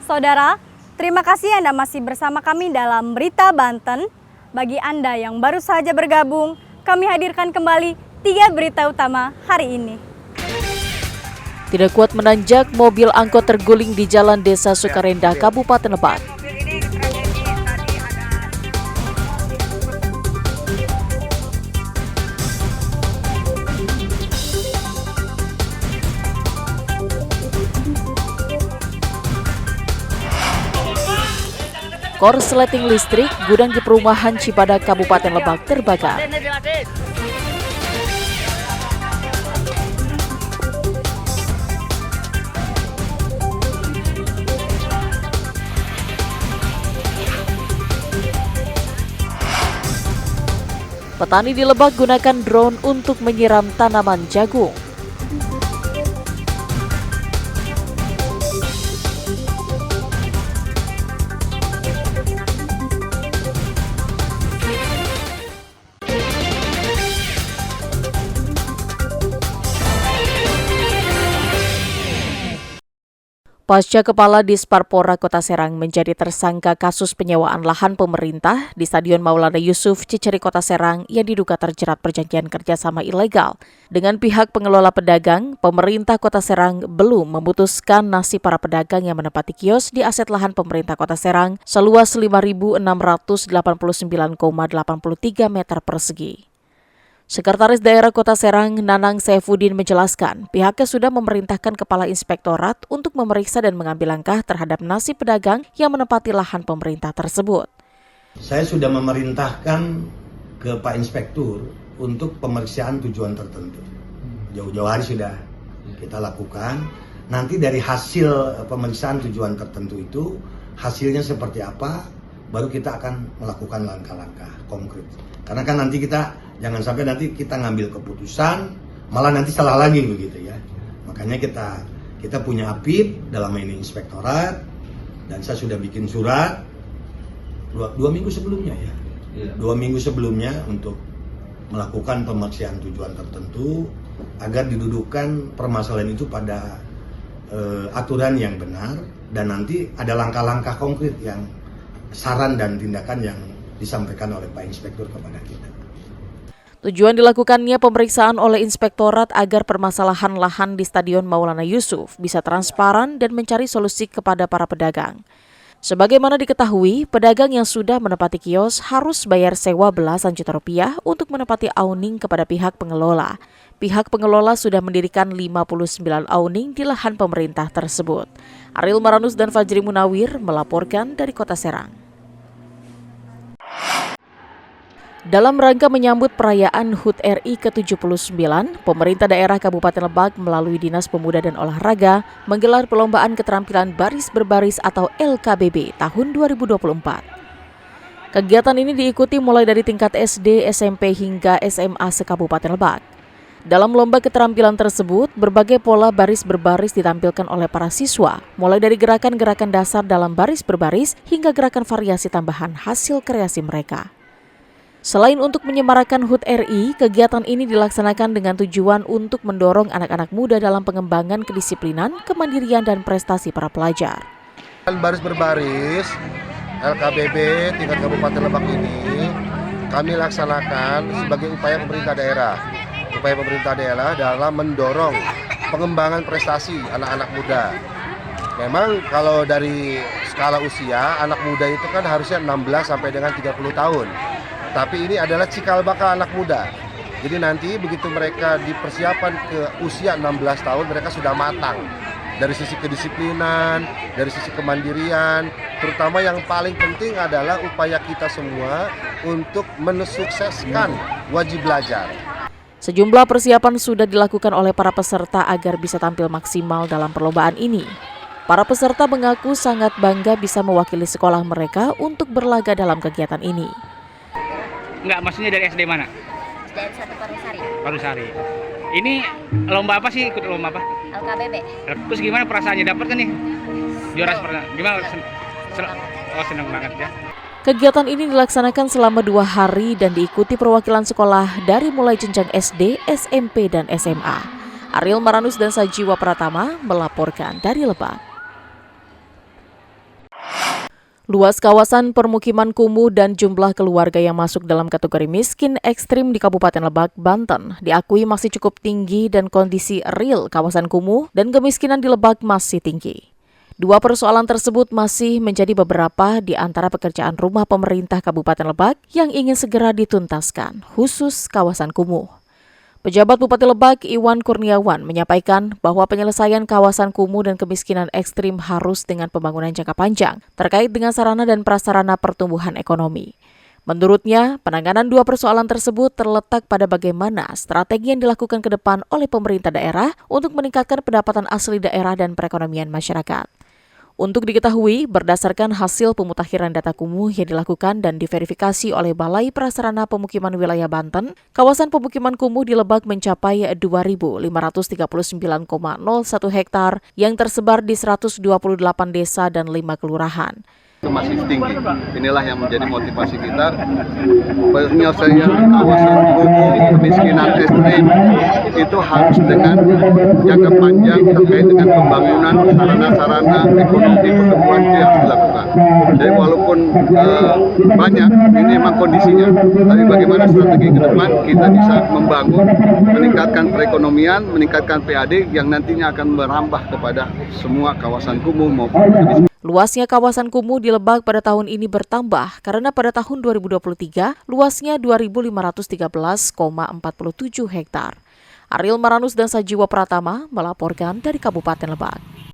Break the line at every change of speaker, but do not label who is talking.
Saudara, terima kasih Anda masih bersama kami dalam Berita Banten. Bagi Anda yang baru saja bergabung, kami hadirkan kembali 3 berita utama hari ini.
Tidak kuat menanjak, mobil angkot terguling di Jalan Desa Sukarenda, Kabupaten Lebak. Korsleting listrik, gudang di perumahan Cibadak, Kabupaten Lebak terbakar. Petani di Lebak gunakan drone untuk menyiram tanaman jagung. Pasca Kepala Disparpora Kota Serang menjadi tersangka kasus penyewaan lahan pemerintah di Stadion Maulana Yusuf, Ciceri, Kota Serang yang diduga terjerat perjanjian kerjasama ilegal dengan pihak pengelola pedagang, pemerintah Kota Serang belum memutuskan nasib para pedagang yang menempati kios di aset lahan pemerintah Kota Serang seluas 5.689,83 meter persegi. Sekretaris Daerah Kota Serang, Nanang Saifuddin menjelaskan, pihaknya sudah memerintahkan Kepala Inspektorat untuk memeriksa dan mengambil langkah terhadap nasib pedagang yang menempati lahan pemerintah tersebut.
Saya sudah memerintahkan ke Pak Inspektur untuk pemeriksaan tujuan tertentu. Jauh-jauh hari sudah kita lakukan. Nanti dari hasil pemeriksaan tujuan tertentu itu, hasilnya seperti apa, baru kita akan melakukan langkah-langkah konkret. Karena kan nanti jangan sampai nanti kita ngambil keputusan, malah nanti salah lagi begitu ya. Makanya kita punya APIP, dalam ini inspektorat, dan saya sudah bikin surat dua minggu sebelumnya ya. 2 minggu sebelumnya untuk melakukan pemeriksaan tujuan tertentu agar didudukan permasalahan itu pada aturan yang benar, dan nanti ada langkah-langkah konkret yang saran dan tindakan yang disampaikan oleh Pak Inspektur kepada kita.
Tujuan dilakukannya pemeriksaan oleh Inspektorat agar permasalahan lahan di Stadion Maulana Yusuf bisa transparan dan mencari solusi kepada para pedagang. Sebagaimana diketahui, pedagang yang sudah menempati kios harus bayar sewa belasan juta rupiah untuk menempati awning kepada pihak pengelola. Pihak pengelola sudah mendirikan 59 awning di lahan pemerintah tersebut. Ariel Maranus dan Fajri Munawir melaporkan dari Kota Serang. Dalam rangka menyambut perayaan HUT RI ke-79, pemerintah daerah Kabupaten Lebak melalui Dinas Pemuda dan Olahraga menggelar perlombaan keterampilan baris berbaris atau LKBB tahun 2024. Kegiatan ini diikuti mulai dari tingkat SD, SMP hingga SMA se-Kabupaten Lebak. Dalam lomba keterampilan tersebut, berbagai pola baris berbaris ditampilkan oleh para siswa, mulai dari gerakan-gerakan dasar dalam baris berbaris hingga gerakan variasi tambahan hasil kreasi mereka. Selain untuk menyemarakan HUT RI, kegiatan ini dilaksanakan dengan tujuan untuk mendorong anak-anak muda dalam pengembangan kedisiplinan, kemandirian, dan prestasi para pelajar.
Baris berbaris LKBB tingkat Kabupaten Lebak ini kami laksanakan sebagai upaya pemerintah daerah dalam mendorong pengembangan prestasi anak-anak muda. Memang kalau dari skala usia, anak muda itu kan harusnya 16 sampai dengan 30 tahun. Tapi ini adalah cikal bakal anak muda. Jadi nanti begitu mereka dipersiapkan ke usia 16 tahun, mereka sudah matang. Dari sisi kedisiplinan, dari sisi kemandirian, terutama yang paling penting adalah upaya kita semua untuk mensukseskan wajib belajar.
Sejumlah persiapan sudah dilakukan oleh para peserta agar bisa tampil maksimal dalam perlombaan ini. Para peserta mengaku sangat bangga bisa mewakili sekolah mereka untuk berlaga dalam kegiatan ini.
Enggak, maksudnya dari SD mana?
dari 1 Parusari.
Parusari. Ini lomba apa sih? Ikut lomba apa?
LKBB.
Terus gimana perasaannya dapat kan nih? Juara pernah. Gimana? Senang banget ya.
Kegiatan ini dilaksanakan selama 2 hari dan diikuti perwakilan sekolah dari mulai jenjang SD, SMP, dan SMA. Ariel Maranus dan Sajiwa Pratama melaporkan dari Lebak. Luas kawasan permukiman kumuh dan jumlah keluarga yang masuk dalam kategori miskin ekstrim di Kabupaten Lebak, Banten diakui masih cukup tinggi dan kondisi real kawasan kumuh dan kemiskinan di Lebak masih tinggi. Dua persoalan tersebut masih menjadi beberapa di antara pekerjaan rumah pemerintah Kabupaten Lebak yang ingin segera dituntaskan, khusus kawasan kumuh. Pejabat Bupati Lebak Iwan Kurniawan menyampaikan bahwa penyelesaian kawasan kumuh dan kemiskinan ekstrim harus dengan pembangunan jangka panjang terkait dengan sarana dan prasarana pertumbuhan ekonomi. Menurutnya, penanganan dua persoalan tersebut terletak pada bagaimana strategi yang dilakukan ke depan oleh pemerintah daerah untuk meningkatkan pendapatan asli daerah dan perekonomian masyarakat. Untuk diketahui, berdasarkan hasil pemutakhiran data kumuh yang dilakukan dan diverifikasi oleh Balai Prasarana Pemukiman Wilayah Banten, kawasan pemukiman kumuh di Lebak mencapai 2.539,01 hektar yang tersebar di 128 desa dan 5 kelurahan.
Itu masih tinggi. Inilah yang menjadi motivasi kita. Penyelesaian kawasan kumuh, kemiskinan ekstrim itu harus dengan jangka panjang terkait dengan pembangunan sarana-sarana ekonomi pertumbuhan itu yang harus dilakukan. Jadi walaupun banyak, ini memang kondisinya, tapi bagaimana strategi ke depan kita bisa membangun, meningkatkan perekonomian, meningkatkan PAD yang nantinya akan merambah kepada semua kawasan kumuh maupun kemiskinan.
Luasnya kawasan kumuh di Lebak pada tahun ini bertambah karena pada tahun 2023 luasnya 2.513,47 hektar. Ariel Maranus dan Sajiwa Pratama melaporkan dari Kabupaten Lebak.